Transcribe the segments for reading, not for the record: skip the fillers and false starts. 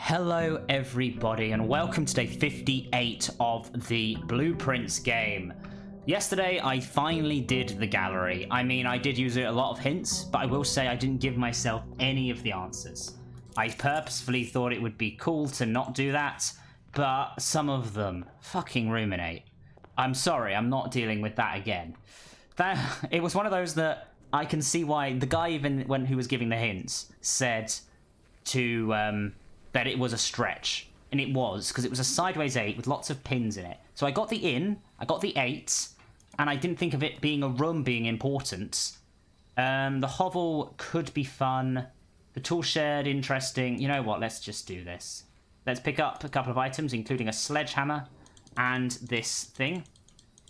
Hello everybody and welcome to day 58 of the Blueprints game. Yesterday I finally did the gallery. I mean, I did use a lot of hints, but I will say I didn't give myself any of the answers. I purposefully thought it would be cool to not do that, but some of them fucking ruminate. I'm sorry, I'm not dealing with that again. It was one of those that I can see why the guy even who was giving the hints said to that it was a stretch, and it was, because it was a sideways 8 with lots of pins in it. So I got the in, I got the 8, and I didn't think of it being a room being important. The hovel could be fun. The tool shed, interesting. You know what, let's just do this. Let's pick up a couple of items, including a sledgehammer and this thing.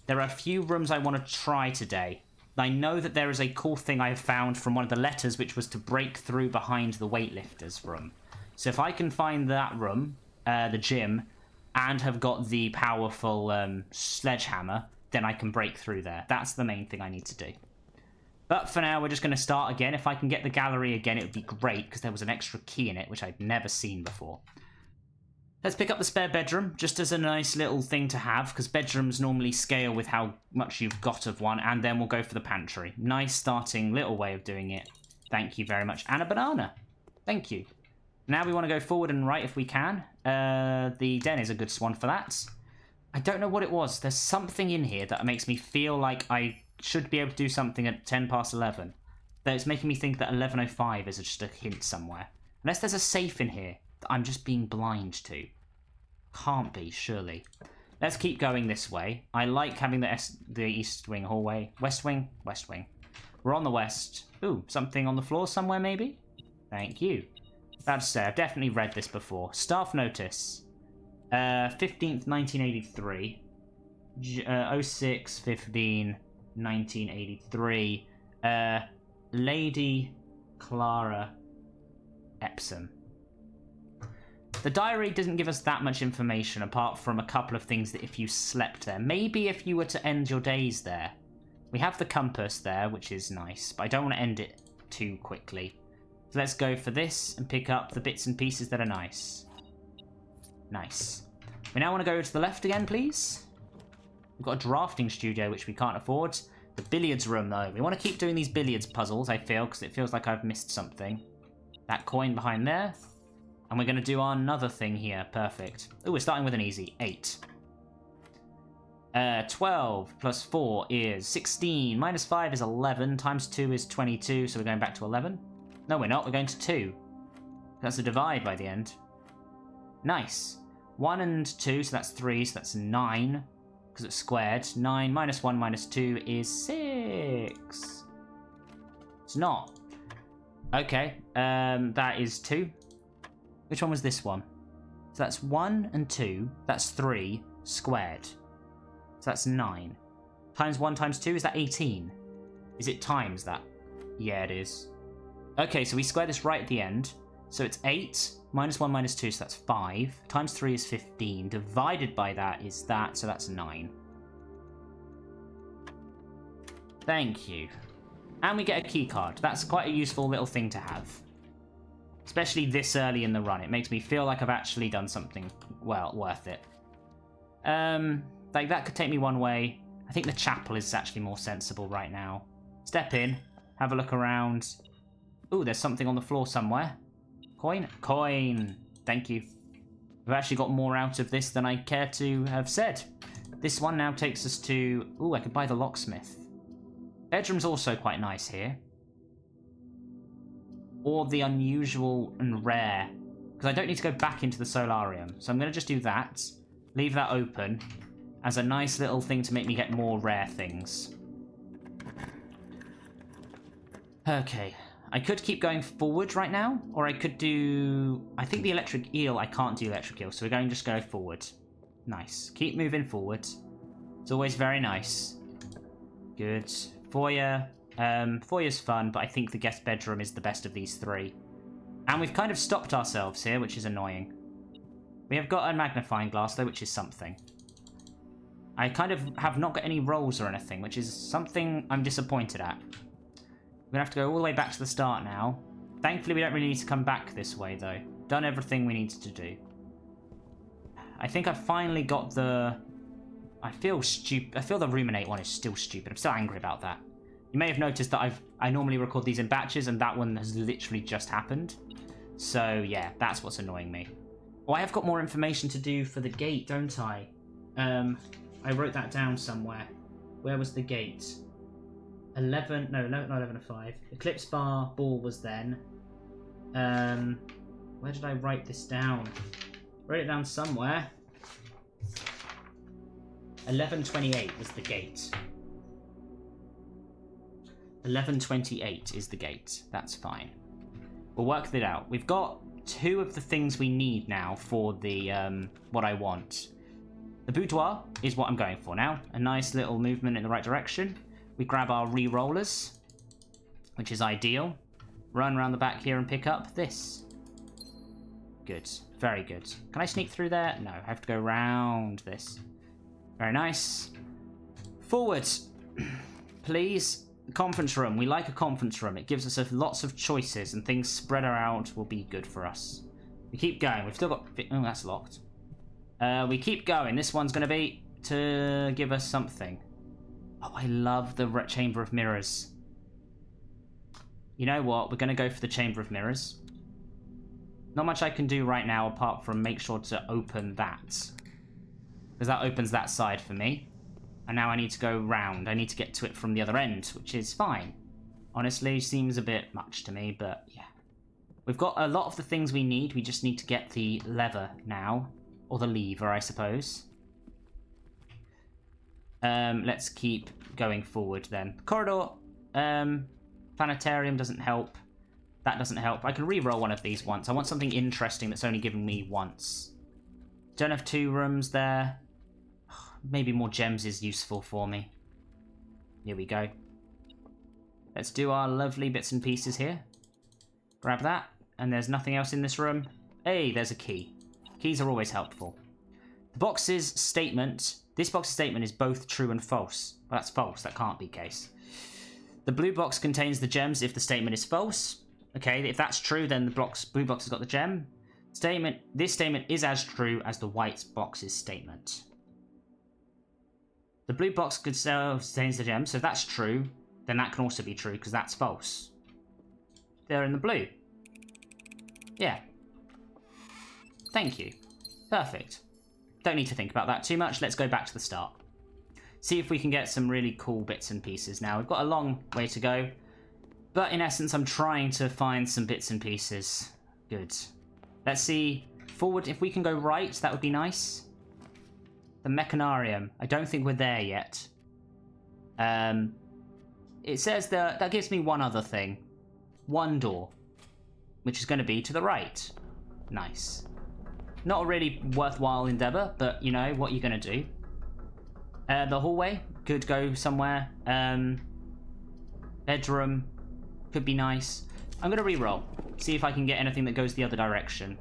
There are a few rooms I want to try today. I know that there is a cool thing I have found from one of the letters, which was to break through behind the weightlifters room. So if I can find that room, the gym, and have got the powerful sledgehammer, then I can break through there. That's the main thing I need to do. But for now, we're just going to start again. If I can get the gallery again, it would be great, because there was an extra key in it, which I'd never seen before. Let's pick up the spare bedroom, just as a nice little thing to have, because bedrooms normally scale with how much you've got of one, and then we'll go for the pantry. Nice starting little way of doing it. Thank you very much. And a banana. Thank you. Now we want to go forward and right if we can. The den is a good one for that. I don't know what it was. There's something in here that makes me feel like I should be able to do something at 10 past 11. That it's making me think that 11:05 is just a hint somewhere. Unless there's a safe in here that I'm just being blind to. Can't be, surely. Let's keep going this way. I like having the east wing hallway. West wing? West wing. We're on the west. Ooh, something on the floor somewhere maybe? Thank you. About to say, I've definitely read this before. Staff notice. 15th, 1983. 06-15, 1983. Lady Clara Epsom. The diary doesn't give us that much information apart from a couple of things that if you slept there. Maybe if you were to end your days there. We have the compass there, which is nice, but I don't want to end it too quickly. So let's go for this and pick up the bits and pieces that are nice. Nice. We now want to go to the left again, please. We've got a drafting studio, which we can't afford. The billiards room, though. We want to keep doing these billiards puzzles, I feel, because it feels like I've missed something. That coin behind there. And we're going to do another thing here. Perfect. Oh, we're starting with an easy. 8. 12 plus 4 is 16. Minus 5 is 11. Times 2 is 22, so we're going back to 11. No, we're not. We're going to 2. That's a divide by the end. Nice. 1 and 2, so that's 3, so that's 9. Because it's squared. 9 minus 1 minus 2 is 6. It's not. Okay. That is 2. Which one was this one? So that's 1 and 2. That's 3 squared. So that's 9. Times 1 times 2, is that 18? Is it times that? Yeah, it is. Okay, so we square this right at the end. So it's 8, minus 1 minus 2, so that's 5. Times 3 is 15. Divided by that is that, so that's 9. Thank you. And we get a key card. That's quite a useful little thing to have. Especially this early in the run. It makes me feel like I've actually done something, well, worth it. Like, that could take me one way. I think the chapel is actually more sensible right now. Step in, have a look around. Ooh, there's something on the floor somewhere. Coin? Coin! Thank you. We've actually got more out of this than I care to have said. This one now takes us to... Ooh, I could buy the locksmith. Bedroom's also quite nice here. Or the unusual and rare. Because I don't need to go back into the solarium. So I'm going to just do that. Leave that open. As a nice little thing to make me get more rare things. Okay. I could keep going forward right now, or I could do... I think the electric eel, I can't do electric eel, so we're going to just go forward. Nice. Keep moving forward. It's always very nice. Good. Foyer. Foyer's fun, but I think the guest bedroom is the best of these three. And we've kind of stopped ourselves here, which is annoying. We have got a magnifying glass, though, which is something. I kind of have not got any rolls or anything, which is something I'm disappointed at. We're going to have to go all the way back to the start now. Thankfully, we don't really need to come back this way, though. done everything we needed to do. I think I finally got the... I feel stupid. I feel the ruminate one is still stupid. I'm still angry about that. You may have noticed that I normally record these in batches, and that one has literally just happened. So yeah, that's what's annoying me. Oh, I have got more information to do for the gate, don't I? I wrote that down somewhere. Where was the gate? 11, no, not 11 of 5. Eclipse bar ball was then. Where did I write this down? Wrote it down somewhere. 11:28 was the gate. 11:28 is the gate. That's fine. We'll work that out. We've got 2 of the things we need now for the what I want. The boudoir is what I'm going for now. A nice little movement in the right direction. We grab our re-rollers, which is ideal. Run around the back here and pick up this. Good. Very good. Can I sneak through there? No, I have to go around this. Very nice. Forward, please. Conference room. We like a conference room. It gives us lots of choices, and things spread out will be good for us. We keep going. We've still got... Oh, that's locked. We keep going. This one's going to be to give us something. Oh, I love the Chamber of Mirrors. You know what? We're going to go for the Chamber of Mirrors. Not much I can do right now apart from make sure to open that. Because that opens that side for me. And now I need to go round. I need to get to it from the other end, which is fine. Honestly, seems a bit much to me, but yeah. We've got a lot of the things we need. We just need to get the lever now. Or the lever, I suppose. Let's keep going forward then. Corridor. Planetarium doesn't help. That doesn't help. I can re-roll one of these once. I want something interesting that's only given me once. Don't have 2 rooms there. Maybe more gems is useful for me. Here we go. Let's do our lovely bits and pieces here. Grab that. And there's nothing else in this room. Hey, there's a key. Keys are always helpful. The box's statement. This box's statement is both true and false. Well, that's false. That can't be the case. The blue box contains the gems if the statement is false. Okay, if that's true, then the blue box has got the gem. This statement is as true as the white box's statement. The blue box contains the gem, so if that's true, then that can also be true, because that's false. They're in the blue. Yeah. Thank you. Perfect. Don't need to think about that too much. Let's go back to the start. See if we can get some really cool bits and pieces now. We've got a long way to go. But in essence, I'm trying to find some bits and pieces. Good. Let's see. Forward, if we can go right, that would be nice. The Mechanarium. I don't think we're there yet. It says that gives me one other thing. One door. Which is going to be to the right. Nice. Not a really worthwhile endeavor, but you know what you're going to do. The hallway could go somewhere. Bedroom could be nice. I'm going to re-roll. See if I can get anything that goes the other direction.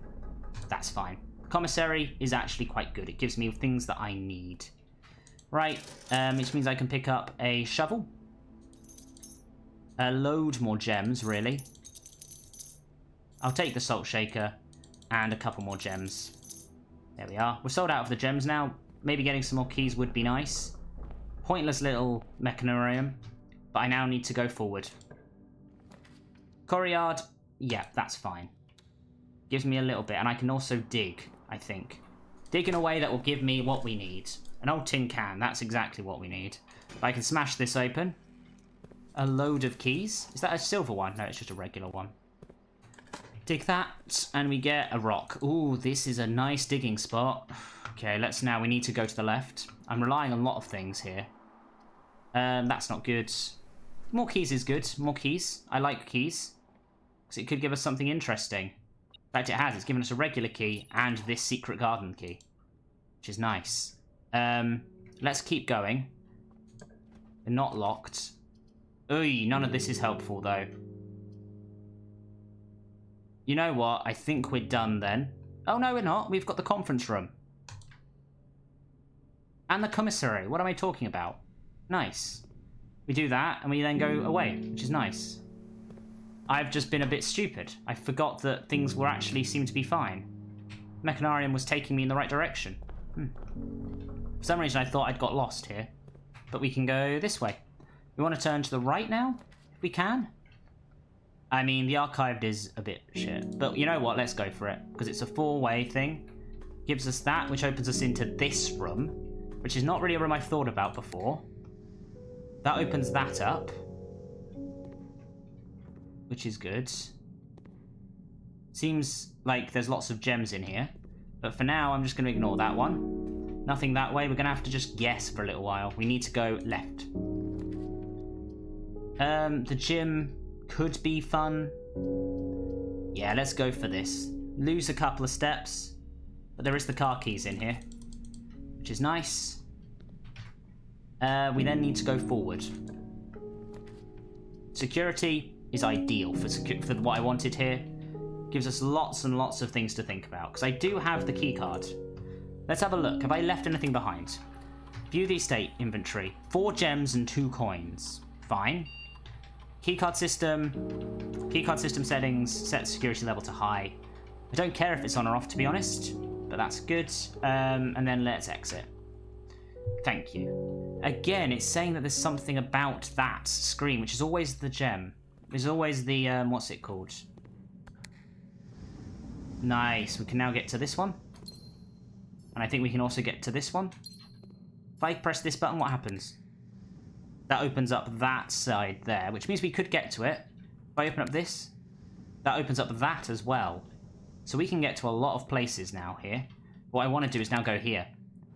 That's fine. Commissary is actually quite good. It gives me things that I need. Right, which means I can pick up a shovel. A load more gems, really. I'll take the salt shaker and a couple more gems. There we are. We're sold out of the gems now. Maybe getting some more keys would be nice. Pointless little Mechanarium. But I now need to go forward. Courtyard. Yeah, that's fine. Gives me a little bit. And I can also dig, I think. Dig in a way that will give me what we need. An old tin can. That's exactly what we need. But I can smash this open. A load of keys. Is that a silver one? No, it's just a regular one. Dig that. And we get a rock. Ooh, this is a nice digging spot. Okay, we need to go to the left. I'm relying on a lot of things here. That's not good. More keys is good. More keys. I like keys. Because it could give us something interesting. In fact, it has. It's given us a regular key and this secret garden key. Which is nice. Let's keep going. They're not locked. Ooh, none of this is helpful, though. You know what? I think we're done then. Oh, no, we're not. We've got the conference room. And the commissary. What am I talking about? Nice. We do that, and we then go away, which is nice. I've just been a bit stupid. I forgot that things were actually seemed to be fine. Mechanarium was taking me in the right direction. For some reason I thought I'd got lost here. But we can go this way. We want to turn to the right now? If we can? I mean, the archived is a bit shit. But you know what? Let's go for it. Because it's a 4-way thing. Gives us that, which opens us into this room. Which is not really a room I've thought about before. That opens that up. Which is good. Seems like there's lots of gems in here. But for now, I'm just going to ignore that one. Nothing that way. We're going to have to just guess for a little while. We need to go left. The gym could be fun. Yeah, let's go for this. Lose a couple of steps. But there is the car keys in here. Which is nice. We then need to go forward. Security is ideal for what I wanted here. Gives us lots and lots of things to think about. Because I do have the key card. Let's have a look. Have I left anything behind? View the estate inventory. 4 gems and 2 coins. Fine. Keycard system settings. Set security level to high. I don't care if it's on or off, to be honest. But that's good. And then let's exit. Thank you. Again, it's saying that there's something about that screen, which is always the gem. It's always the, what's it called? Nice. We can now get to this one. And I think we can also get to this one. If I press this button, what happens? That opens up that side there, which means we could get to it. If I open up this, that opens up that as well. So we can get to a lot of places now here. What I want to do is now go here.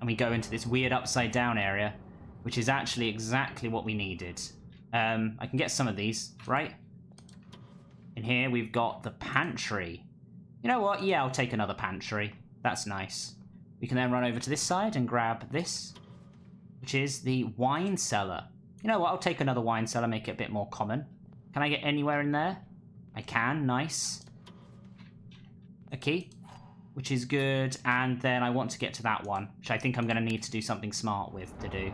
And we go into this weird upside down area, which is actually exactly what we needed. I can get some of these, right? In here we've got the pantry. You know what? Yeah, I'll take another pantry. That's nice. We can then run over to this side and grab this, which is the wine cellar. You know what? I'll take another wine cellar, make it a bit more common. Can I get anywhere in there? I can. Nice. A key, which is good. And then I want to get to that one, which I think I'm going to need to do something smart with to do.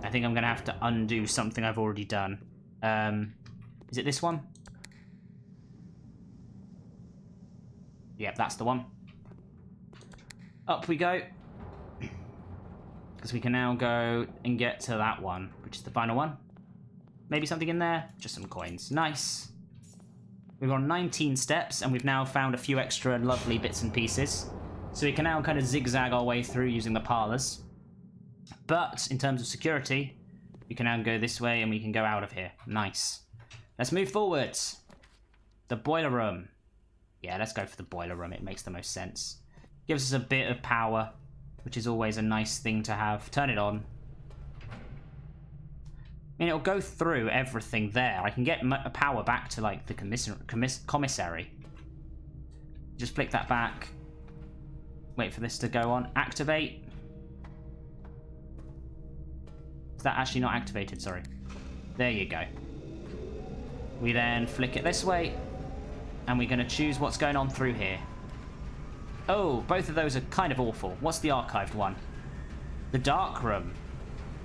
I think I'm going to have to undo something I've already done. Is it this one? Yep, that's the one. Up we go. Because we can now go and get to that one, which is the final one. Maybe something in there? Just some coins. Nice. We've got 19 steps, and we've now found a few extra lovely bits and pieces. So we can now kind of zigzag our way through using the parlors. But in terms of security, we can now go this way and we can go out of here. Nice. Let's move forwards. The boiler room. Yeah, let's go for the boiler room. It makes the most sense. Gives us a bit of power, which is always a nice thing to have. Turn it on. I mean, it'll go through everything there. I can get power back to, like, the commissary. Just flick that back. Wait for this to go on. Activate. Is that actually not activated? Sorry. There you go. We then flick it this way. And we're going to choose what's going on through here. Oh, both of those are kind of awful. What's the archived one? The dark room.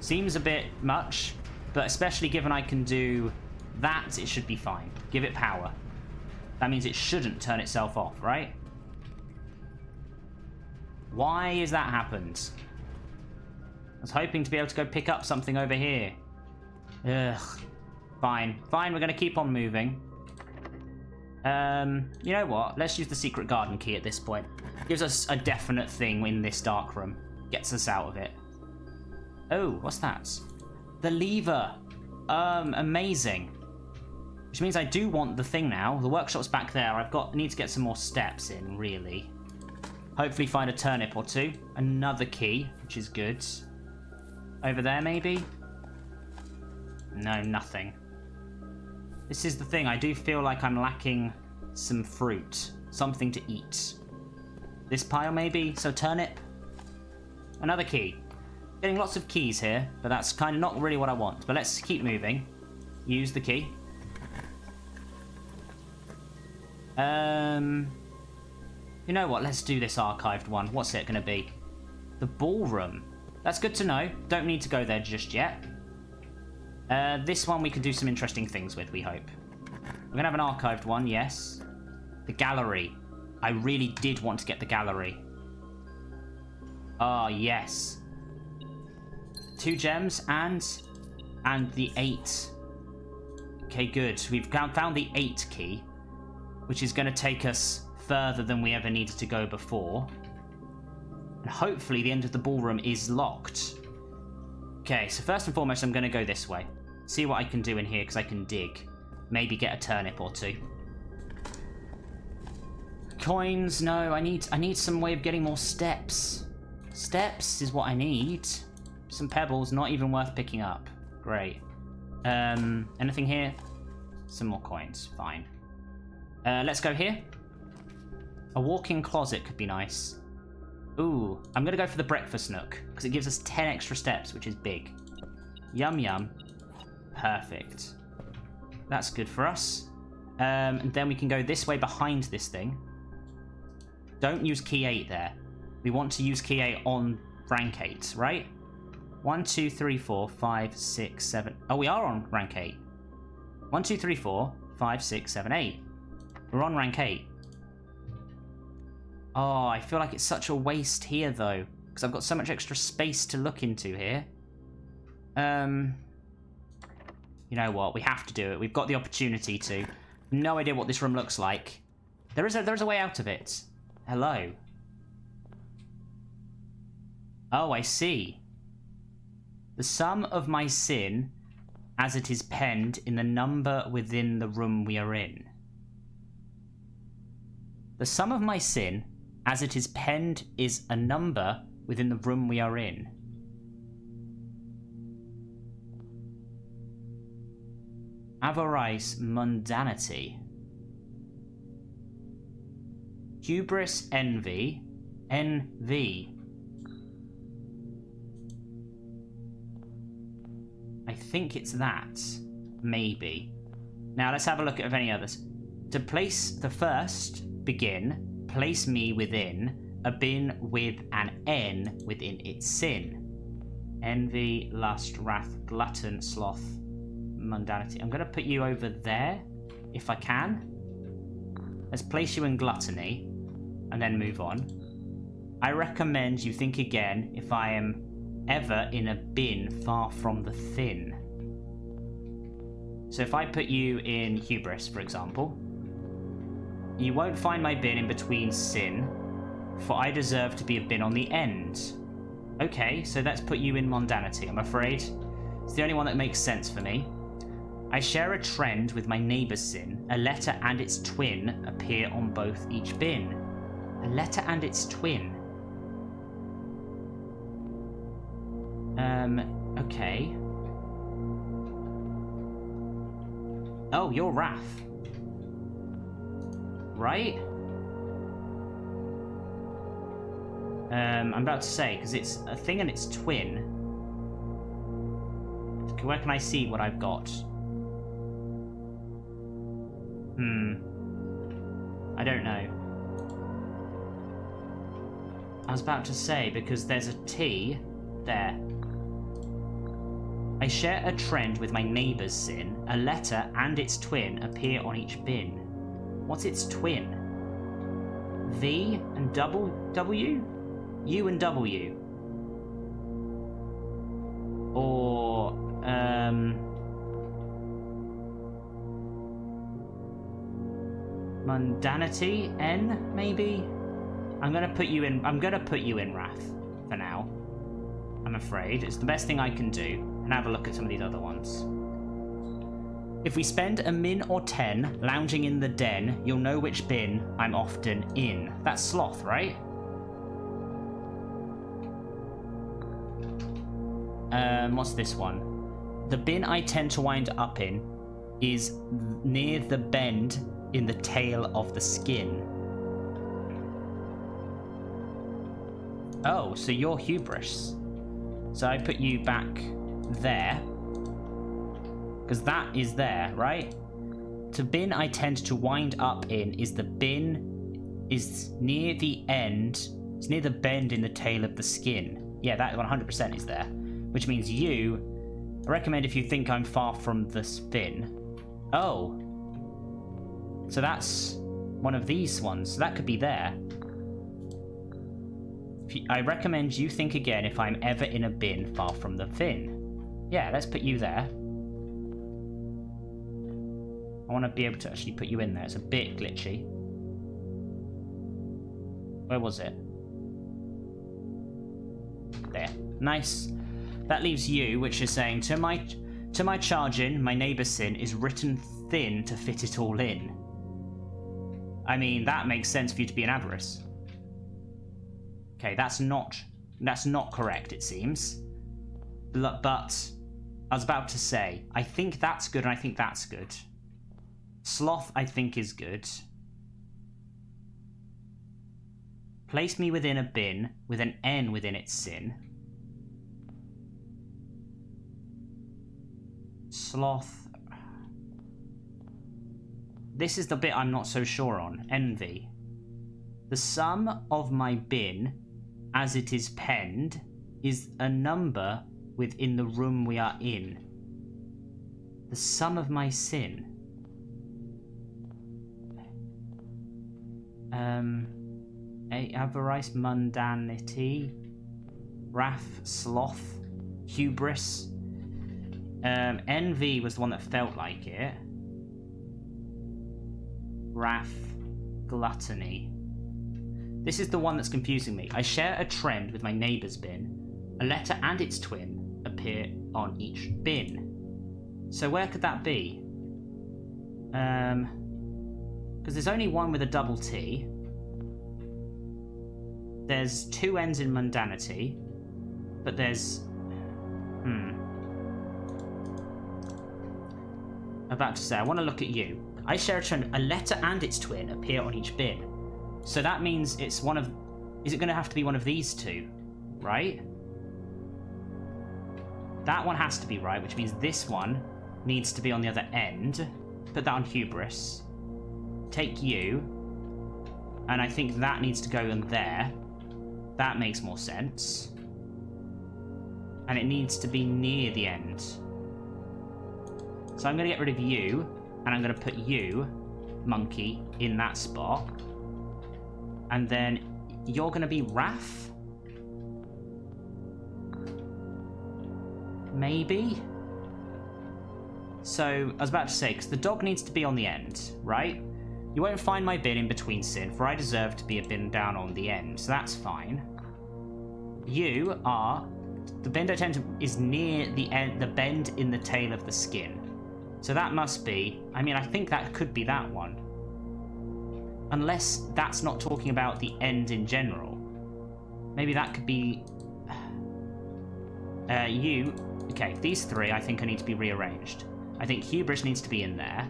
Seems a bit much. But especially given I can do that, it should be fine. Give it power. That means it shouldn't turn itself off, right? Why has that happened? I was hoping to be able to go pick up something over here. Ugh. Fine. Fine, we're going to keep on moving. You know what? Let's use the secret garden key at this point. Gives us a definite thing in this dark room. Gets us out of it. Oh, what's that? The lever. Amazing. Which means I do want the thing now. The workshop's back there. I need to get some more steps in, really. Hopefully find a turnip or two. Another key, which is good. Over there, maybe? No, nothing. This is the thing. I do feel like I'm lacking some fruit. Something to eat. This pile, maybe? So turnip? Another key. Getting lots of keys here, but that's kind of not really what I want. But let's keep moving. Use the key. You know what? Let's do this archived one. What's it going to be? The ballroom. That's good to know. Don't need to go there just yet. This one we can do some interesting things with, we hope. We're going to have an archived one, yes. The gallery. I really did want to get the gallery. Ah, yes. 2 gems and the 8. Okay, good. We've found the 8 key, which is going to take us further than we ever needed to go before. And hopefully the end of the ballroom is locked. Okay, so first and foremost, I'm going to go this way. See what I can do in here, because I can dig. Maybe get a turnip or 2. Coins, no, I need some way of getting more steps. Steps is what I need. Some pebbles, not even worth picking up. Great. Anything here? Some more coins, fine. Let's go here. A walk-in closet could be nice. Ooh, I'm gonna go for the breakfast nook, because it gives us 10 extra steps, which is big. Yum yum. Perfect. That's good for us. And then we can go this way behind this thing. Don't use key 8 there. We want to use key 8 on rank 8, right? 1, 2, 3, 4, 5, 6, 7. Oh, we are on rank 8. 1, 2, 3, 4, 5, 6, 7, 8. We're on rank 8. Oh, I feel like it's such a waste here, though. Because I've got so much extra space to look into here. You know what? We have to do it. We've got the opportunity to. No idea what this room looks like. There is a way out of it. Hello. Oh, I see. The sum of my sin as it is penned in the number within the room we are in. The sum of my sin as it is penned is a number within the room we are in. Avarice, mundanity. Hubris, envy. Envy. I think it's that. Maybe. Now let's have a look at any others. To place the first, begin, place me within a bin with an N within its sin. Envy, lust, wrath, glutton, sloth, mundanity. I'm going to put you over there, if I can. Let's place you in gluttony, and then move on. I recommend you think again if I am ever in a bin far from the thin. So if I put you in hubris, for example, you won't find my bin in between sin, for I deserve to be a bin on the end. Okay, so let's put you in mundanity, I'm afraid. It's the only one that makes sense for me. I share a trend with my neighbour's sin. A letter and its twin appear on both each bin. A letter and its twin. Okay. Oh, you're wrath. Right? I'm about to say, because it's a thing and its twin. Where can I see what I've got? I don't know. I was about to say, because there's a T there. I share a trend with my neighbour's sin. A letter and its twin appear on each bin. What's its twin? V and W? U and W? Or, mundanity? N, maybe? I'm gonna put you in wrath for now. I'm afraid. It's the best thing I can do. And have a look at some of these other ones. If we spend a min or 10 lounging in the den, you'll know which bin I'm often in. That's sloth, right? What's this one? The bin I tend to wind up in is near the bend in the tail of the skin. Oh, so you're hubris. So I put you back there. Because that is there, right? The bin I tend to wind up in is the bin is near the end. It's near the bend in the tail of the skin. Yeah, that 100% is there. Which means you I recommend if you think I'm far from the fin. Oh. So that's one of these ones. So that could be there. I recommend you think again if I'm ever in a bin far from the fin. Yeah, let's put you there. I want to be able to actually put you in there. It's a bit glitchy. Where was it? There. Nice. That leaves you, which is saying, to my charge in, my neighbour's sin is written thin to fit it all in. I mean, that makes sense for you to be an avarice. Okay, that's not correct, it seems. But I was about to say, I think that's good and I think that's good. Sloth, I think, is good. Place me within a bin with an N within its sin. Sloth. This is the bit I'm not so sure on. Envy. The sum of my bin, as it is penned, is a number within the room we are in. The sum of my sin. Avarice, mundanity, wrath, sloth, hubris. Envy was the one that felt like it. Wrath, gluttony. This is the one that's confusing me. I share a trend with my neighbour's bin. A letter and its twin appear on each bin. So where could that be? Because there's only one with a double T. There's two N's in mundanity. But there's... About to say, I want to look at you. I share a trend. A letter and its twin appear on each bin. So that means it's one of... Is it going to have to be one of these two? Right? That one has to be right, which means this one needs to be on the other end. Put that on hubris. Take you. And I think that needs to go in there. That makes more sense. And it needs to be near the end. So I'm going to get rid of you. And I'm going to put you, monkey, in that spot. And then you're going to be Wrath? Maybe? So, I was about to say, because the dog needs to be on the end, right? You won't find my bin in between sin, for I deserve to be a bin down on the end, so that's fine. You are... The bend is near the end, the bend in the tail of the skin. So that must be... I mean, I think that could be that one. Unless that's not talking about the end in general. Maybe that could be... you... Okay, these three I think I need to be rearranged. I think hubris needs to be in there.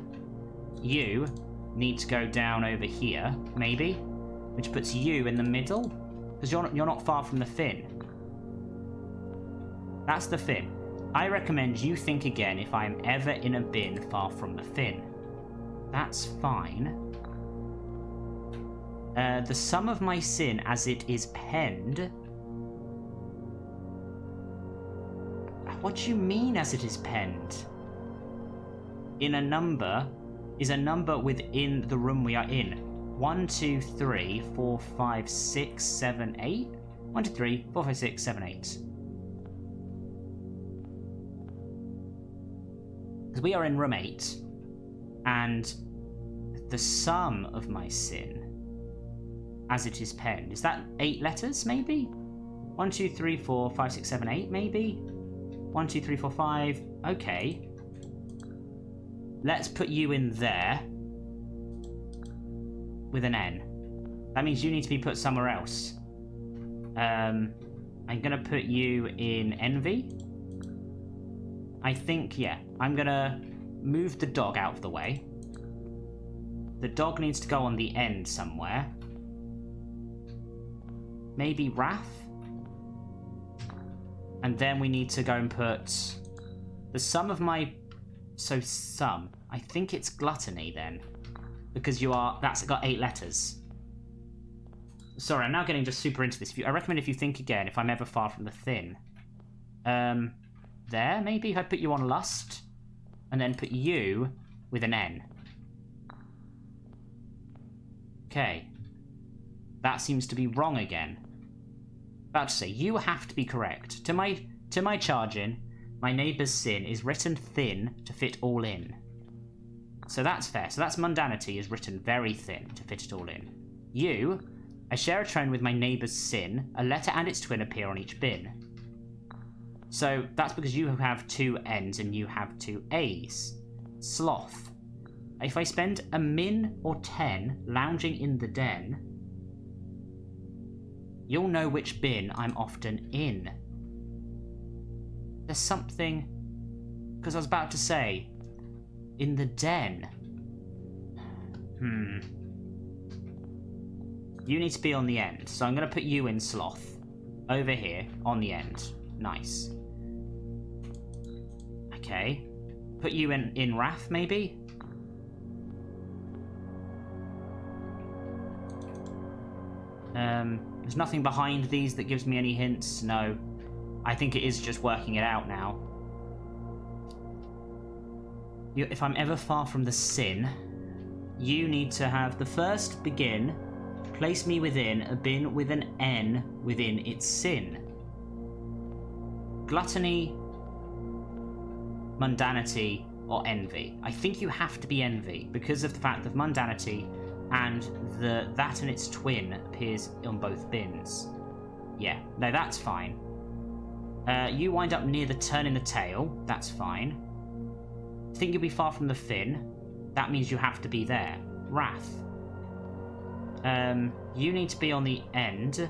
You need to go down over here, maybe? Which puts you in the middle? Because you're not far from the fin. That's the fin. I recommend you think again if I'm ever in a bin far from the fin. That's fine. The sum of my sin as it is penned... What do you mean as it is penned? In a number is a number within the room we are in. 1, 2, 3, 4, 5, 6, 7, 8? 1, 2, 3, 4, 5, 6, 7, 8. Because we are in room 8, and the sum of my sin, as it is penned, is that 8 letters, maybe? 1, 2, 3, 4, 5, 6, 7, 8, maybe? 1, 2, 3, 4, 5. Okay. Let's put you in there with an N. That means you need to be put somewhere else. I'm going to put you in Envy. I think, yeah. I'm going to move the dog out of the way. The dog needs to go on the end somewhere. Maybe Wrath? And then we need to go and put the sum of my... So sum. I think it's gluttony then. Because you are... That's got 8 letters. Sorry, I'm now getting just super into this. I recommend if you think again, if I'm ever far from the thin. there, maybe? If I put you on lust, and then put you with an N. Okay. That seems to be wrong again. About to say, you have to be correct. To my charging, my neighbour's sin is written thin to fit all in. So that's fair. So that's mundanity is written very thin to fit it all in. You, I share a trend with my neighbour's sin. A letter and its twin appear on each bin. So that's because you have 2 N's and you have 2 A's. Sloth. If I spend a min or 10 lounging in the den, you'll know which bin I'm often in. There's something... Because I was about to say, in the den. You need to be on the end, so I'm going to put you in sloth. Over here, on the end. Nice. Okay. Put you in wrath, maybe? There's nothing behind these that gives me any hints. No. I think it is just working it out now. If I'm ever far from the sin, you need to have the first begin, place me within a bin with an N within its sin. Gluttony, mundanity, or envy. I think you have to be envy because of the fact of mundanity and that and its twin appears on both bins. Yeah, no, that's fine. You wind up near the turn in the tail. That's fine. I think you'll be far from the fin. That means you have to be there. Wrath. You need to be on the end.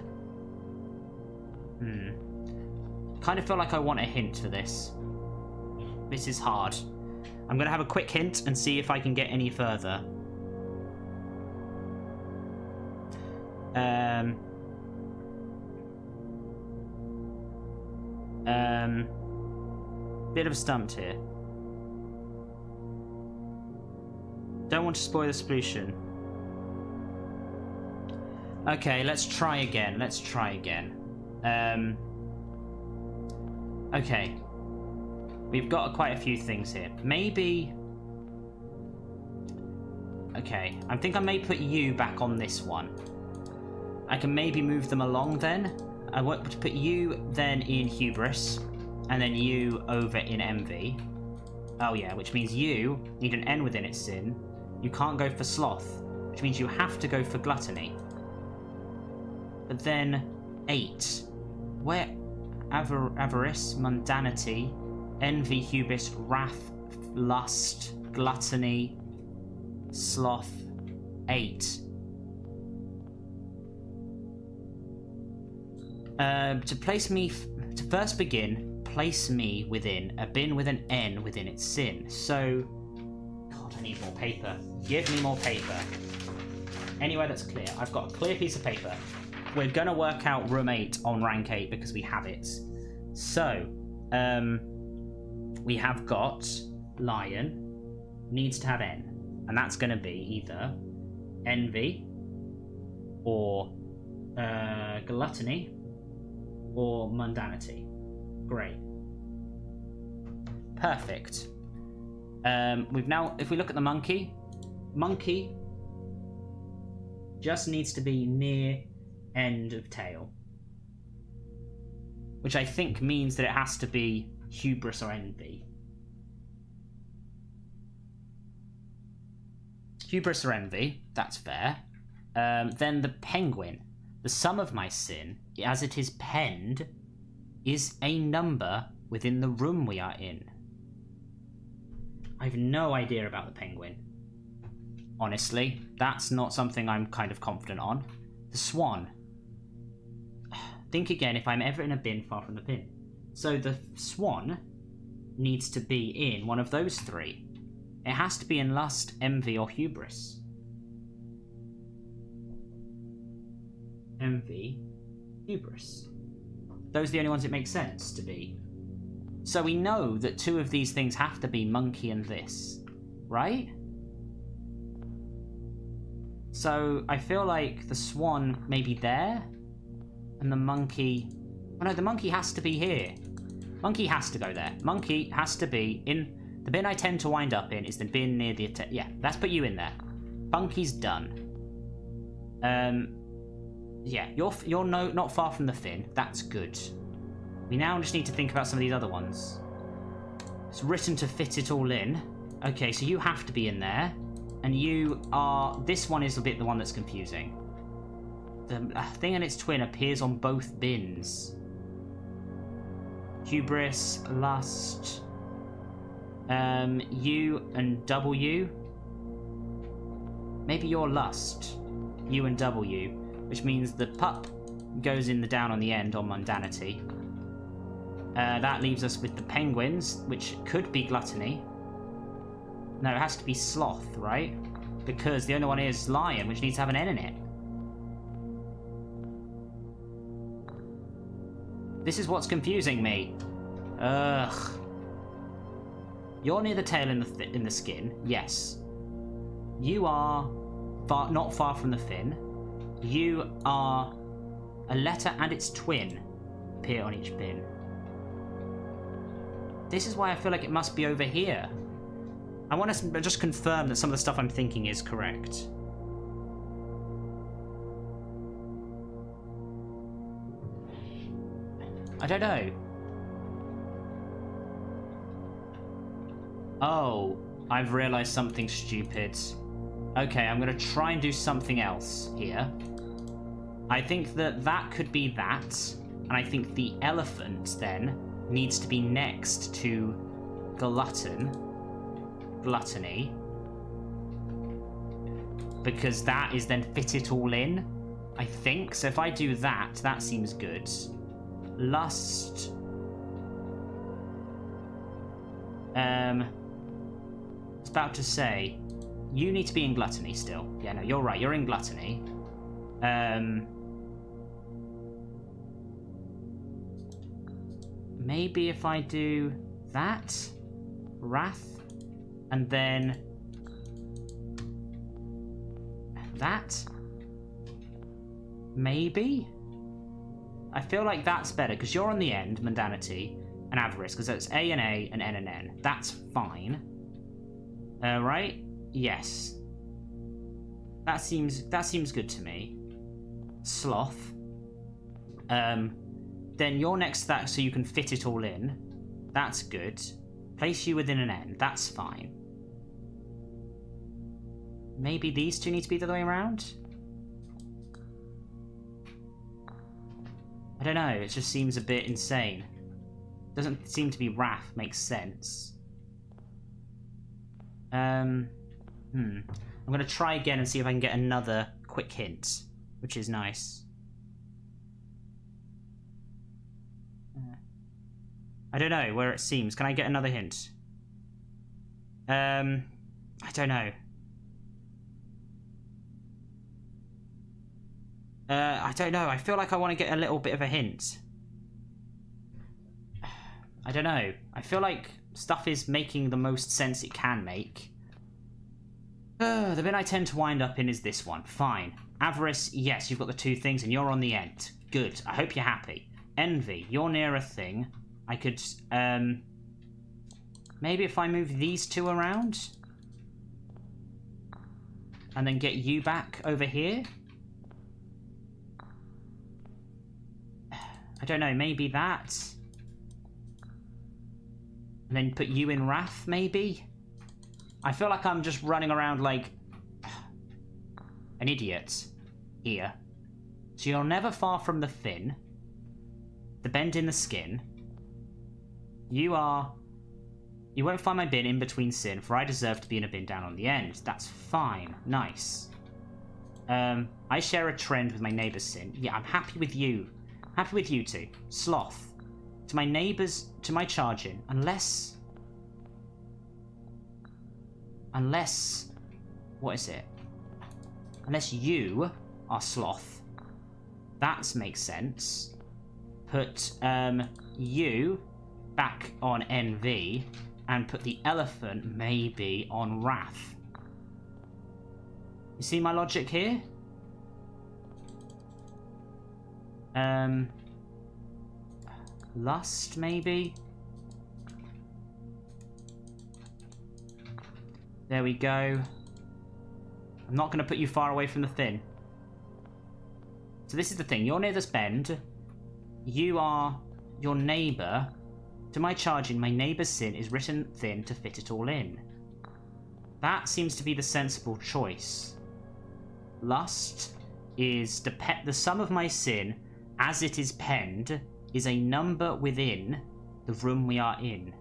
Kind of feel like I want a hint for this. This is hard. I'm going to have a quick hint and see if I can get any further. Bit of a stumped here. Don't want to spoil the solution. Okay, let's try again. Okay. We've got quite a few things here. Maybe... Okay, I think I may put you back on this one. I can maybe move them along then. I want to put you then in hubris, and then you over in envy. Oh yeah, which means you need an N within its sin. You can't go for sloth, which means you have to go for gluttony. But then 8. Where? Avarice, mundanity, envy, hubris, wrath, lust, gluttony, sloth, 8. To first begin, place me within a bin with an N within its sin. So, God, I need more paper. Give me more paper. Anywhere that's clear. I've got a clear piece of paper. We're gonna work out room 8 on rank 8 because we have it. So, we have got lion needs to have N, and that's gonna be either envy or gluttony or mundanity. Great. Perfect. We've now, if we look at the monkey just needs to be near end of tail, which I think means that it has to be hubris or envy. Hubris or envy, that's fair. Then the penguin. The sum of my sin, as it is penned, is a number within the room we are in. I have no idea about the penguin. Honestly, that's not something I'm kind of confident on. The swan. Think again if I'm ever in a bin far from the pin. So the swan needs to be in one of those 3. It has to be in lust, envy, or hubris. Envy, hubris. Those are the only ones it makes sense to be. So we know that 2 of these things have to be monkey and this, right? So I feel like the swan may be there, and the monkey... Oh no, the monkey has to be here. Monkey has to go there. Monkey has to be in... The bin I tend to wind up in is the bin near the... Yeah, let's put you in there. Monkey's done. Yeah, you're not far from the fin. That's good. We now just need to think about some of these other ones. It's written to fit it all in. Okay, so you have to be in there. And you are... This one is a bit the one that's confusing. The thing and its twin appears on both bins. Hubris, lust... U and W. Maybe you're lust. U and W. Which means the pup goes in the down on the end on mundanity. That leaves us with the penguins, which could be gluttony. No, it has to be sloth, right? Because the only one is lion, which needs to have an N in it. This is what's confusing me. Ugh. You're near the tail in the skin, yes. You are not far from the fin. You are a letter and its twin appear on each bin. This is why I feel like it must be over here. I want to just confirm that some of the stuff I'm thinking is correct. I don't know. Oh, I've realised something stupid. Okay, I'm going to try and do something else here. I think that could be that, and I think the elephant then needs to be next to gluttony, because that is then fit it all in, I think. So if I do that, that seems good. Lust. I was about to say, you need to be in gluttony still. Yeah, no, you're right. You're in gluttony. Maybe if I do that, wrath, and then that, maybe? I feel like that's better, because you're on the end, mundanity, and avarice, because it's A and A and N and N. That's fine. Right? Yes. That seems good to me. Sloth. Then you're next to that so you can fit it all in. That's good. Place you within an N. That's fine. Maybe these two need to be the other way around? I don't know, it just seems a bit insane. Doesn't seem to be wrath, makes sense. I'm gonna try again and see if I can get another quick hint, which is nice. I don't know where it seems. Can I get another hint? I don't know. I don't know. I feel like I want to get a little bit of a hint. I don't know. I feel like stuff is making the most sense it can make. The bit I tend to wind up in is this one. Fine. Avarice, yes, you've got the two things and you're on the end. Good. I hope you're happy. Envy, you're near a thing. I could, maybe if I move these two around and then get you back over here. I don't know, maybe that. And then put you in wrath, maybe? I feel like I'm just running around like an idiot here. So you're never far from the fin. The bend in the skin. You won't find my bin in between sin, for I deserve to be in a bin down on the end. That's fine. Nice. I share a trend with my neighbour's sin. Yeah, I'm happy with you. Happy with you two. Sloth. To my neighbours, to my charging. Unless... What is it? Unless you are sloth. That makes sense. Put, you back on NV and put the elephant maybe on wrath. You see my logic here? Lust, maybe? There we go. I'm not going to put you far away from the thin. So this is the thing. You're near this bend. You are your neighbour. To my charging, my neighbour's sin is written thin to fit it all in. That seems to be the sensible choice. Lust is the sum of my sin as it is penned is a number within the room we are in.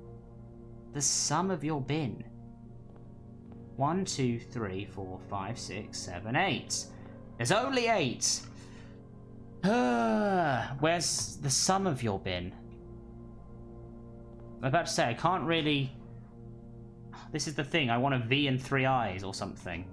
The sum of your bin. 1, 2, 3, 4, 5, 6, 7, 8. There's only 8. Where's the sum of your bin? I'm about to say, I can't really... This is the thing, I want a V and 3 eyes or something.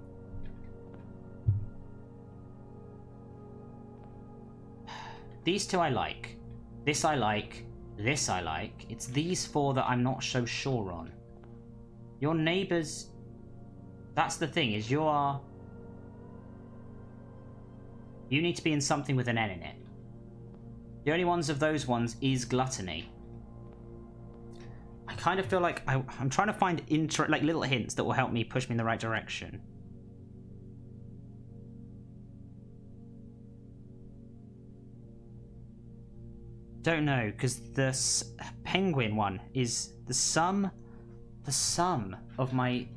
These two I like. This I like. This I like. It's these 4 that I'm not so sure on. Your neighbours... That's the thing, is you need to be in something with an N in it. The only ones of those ones is gluttony. I kind of feel like I'm trying to find like little hints that will help me push me in the right direction. Don't know, because the penguin one is the sum of my...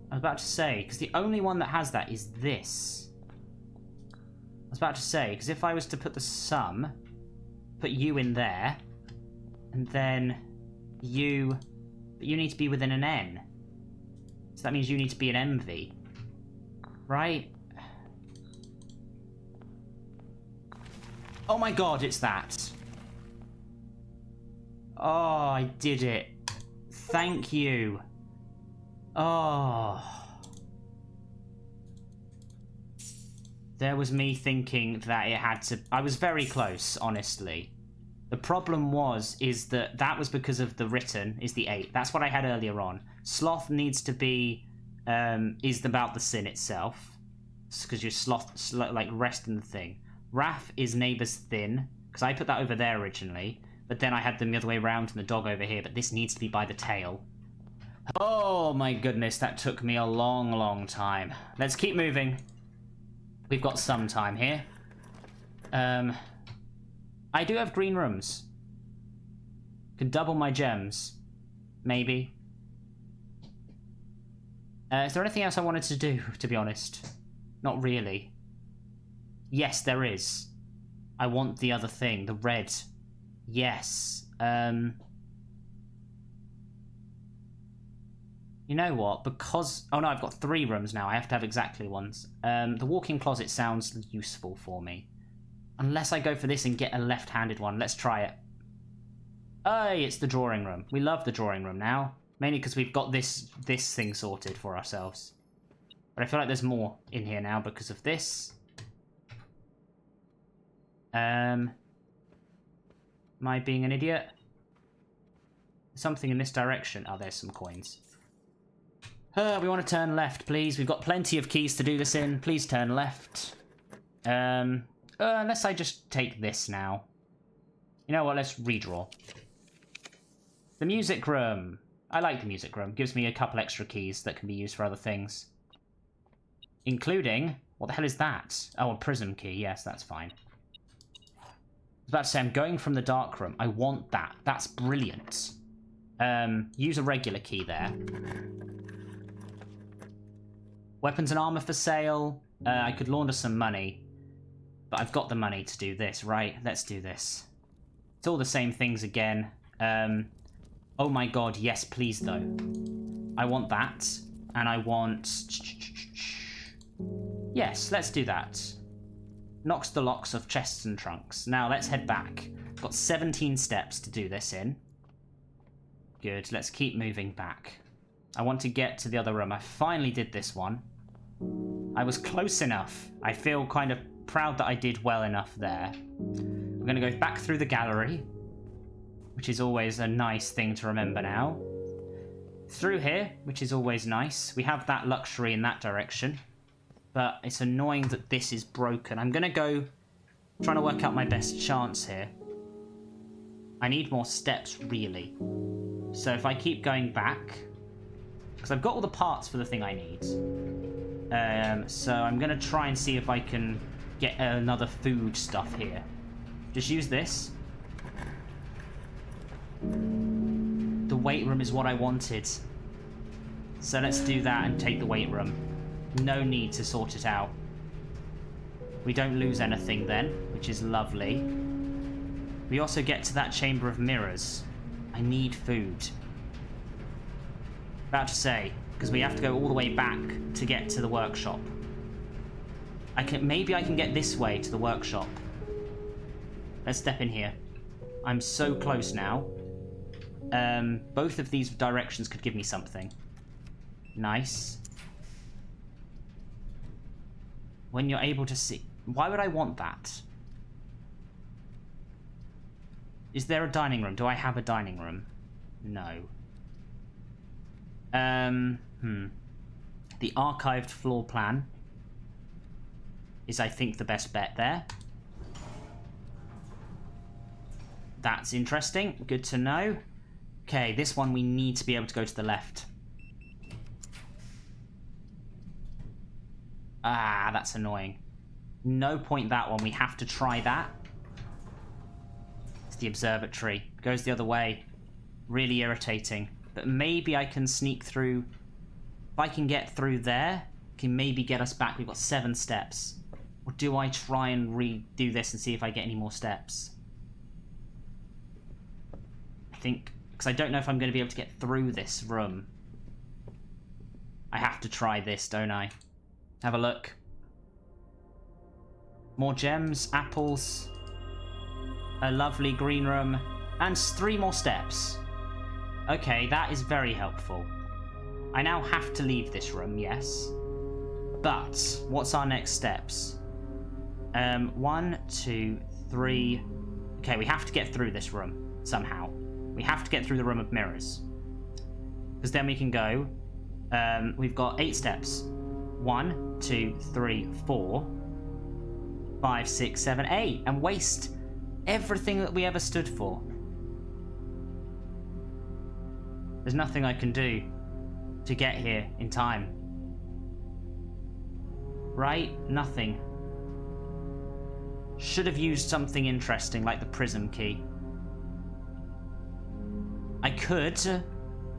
I was about to say, because the only one that has that is this. I was about to say, because if I was to put the sum, put you in there, and then you... But you need to be within an N. So that means you need to be an envy. Right? Oh my god, it's that. Oh, I did it. Thank you. Oh. There was me thinking that it had to... I was very close, honestly. The problem is that was because of the written, is the 8. That's what I had earlier on. Sloth needs to be... is about the sin itself. Because you're like, rest in the thing. Wrath is neighbour's thin, because I put that over there originally. But then I had them the other way around and the dog over here, but this needs to be by the tail. Oh my goodness, that took me a long, long time. Let's keep moving. We've got some time here. I do have green rooms. Could double my gems. Maybe. Is there anything else I wanted to do, to be honest? Not really. Yes, there is. I want the other thing, the red. Yes. You know what? Because... Oh no, I've got 3 rooms now. I have to have exactly ones. The walk-in closet sounds useful for me. Unless I go for this and get a left-handed one. Let's try it. Hey, it's the drawing room. We love the drawing room now. Mainly because we've got this thing sorted for ourselves. But I feel like there's more in here now because of this. Am I being an idiot? Something in this direction. Oh, there's some coins. We want to turn left, please. We've got plenty of keys to do this in. Please turn left. Unless I just take this now. You know what? Let's redraw. The music room. I like the music room. Gives me a couple extra keys that can be used for other things. Including... What the hell is that? Oh, a prism key. Yes, that's fine. I was about to say, I'm going from the dark room. I want that. That's brilliant. Use a regular key there. Weapons and armor for sale. I could launder some money. But I've got the money to do this, right? Let's do this. It's all the same things again. Oh my god, yes, please, though. I want that. And I want... Yes, let's do that. Knocks the locks of chests and trunks. Now, let's head back. Got 17 steps to do this in. Good, let's keep moving back. I want to get to the other room. I finally did this one. I was close enough. I feel kind of proud that I did well enough there. We're going to go back through the gallery, which is always a nice thing to remember now. Through here, which is always nice. We have that luxury in that direction, but it's annoying that this is broken. I'm going to go trying to work out my best chance here. I need more steps, really. So if I keep going back... because I've got all the parts for the thing I need. So I'm going to try and see if I can get another food stuff here. Just use this. The weight room is what I wanted. So let's do that and take the weight room. No need to sort it out. We don't lose anything then, which is lovely. We also get to that chamber of mirrors. I need food. About to say, because we have to go all the way back to get to the workshop. Maybe I can get this way to the workshop. Let's step in here. I'm so close now. Both of these directions could give me something. Nice. When you're able to see... Why would I want that? Is there a dining room? Do I have a dining room? No. The archived floor plan is, I think, the best bet there. That's interesting. Good to know. Okay, this one we need to be able to go to the left. Ah, that's annoying. No point that one. We have to try that. It's the observatory. Goes the other way. Really irritating. But maybe I can sneak through. If I can get through there, can maybe get us back. We've got 7 steps. Or do I try and redo this and see if I get any more steps? I think, because I don't know if I'm going to be able to get through this room. I have to try this, don't I? Have a look. More gems, apples, a lovely green room, and 3 more steps. Okay, that is very helpful. I now have to leave this room, yes. But, what's our next steps? 1, 2, 3... Okay, we have to get through this room, somehow. We have to get through the room of mirrors. Because then we can go... we've got 8 steps. 1, 2, 3, 4... 5, 6, 7, 8, and waste everything that we ever stood for. There's nothing I can do to get here in time. Right? Nothing. Should have used something interesting like the Prism Key. I could.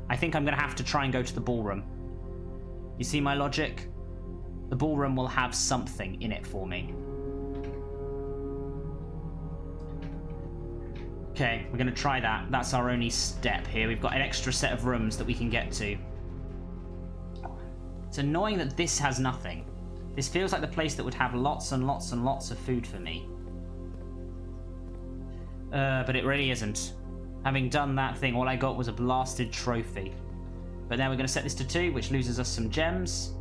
I think I'm going to have to try and go to the ballroom. You see my logic? The ballroom will have something in it for me. Okay, we're going to try that. That's our only step here. We've got an extra set of rooms that we can get to. It's annoying that this has nothing. This feels like the place that would have lots and lots and lots of food for me. But it really isn't. Having done that thing, all I got was a blasted trophy. But now we're going to set this to 2, which loses us some gems.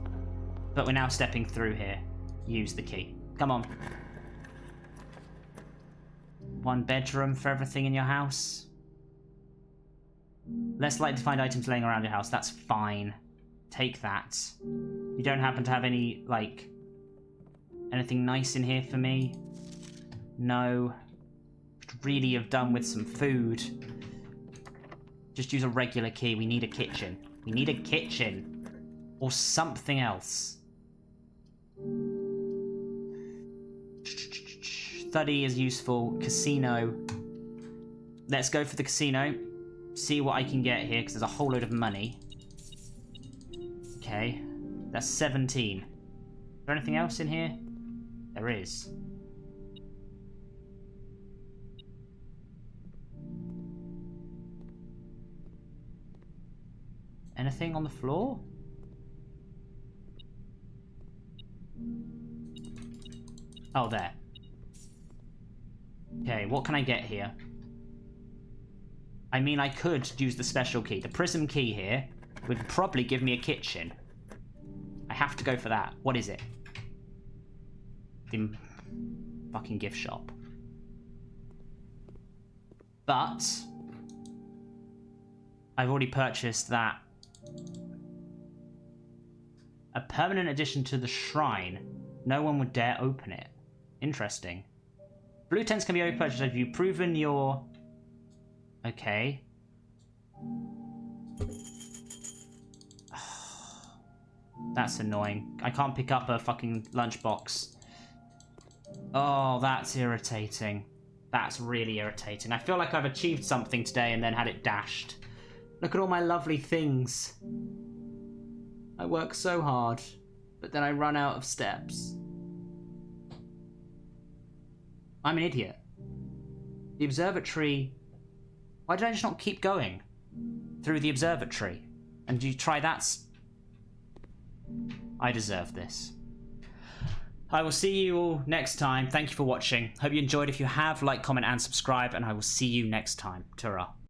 But we're now stepping through here. Use the key. Come on. 1 bedroom for everything in your house. Less likely to find items laying around your house. That's fine. Take that. You don't happen to have any, like, anything nice in here for me? No. Could really have done with some food. Just use a regular key. We need a kitchen. We need a kitchen. Or something else. Study is useful. Casino. Let's go for the casino. See what I can get here, because there's a whole load of money. Okay. That's 17. Is there anything else in here? There is. Anything on the floor? Oh, there. Okay, what can I get here? I mean, I could use the special key. The Prism Key here would probably give me a kitchen. I have to go for that. What is it? The fucking gift shop. But I've already purchased that. A permanent addition to the shrine. No one would dare open it. Interesting. Blue tents can be only purchased if you've proven your... Okay. That's annoying. I can't pick up a fucking lunchbox. Oh, that's irritating. That's really irritating. I feel like I've achieved something today and then had it dashed. Look at all my lovely things. I work so hard, but then I run out of steps. I'm an idiot. The observatory... Why did I just not keep going through the observatory? And you try that... I deserve this. I will see you all next time. Thank you for watching. Hope you enjoyed. If you have, like, comment, and subscribe, and I will see you next time. Ta-ra.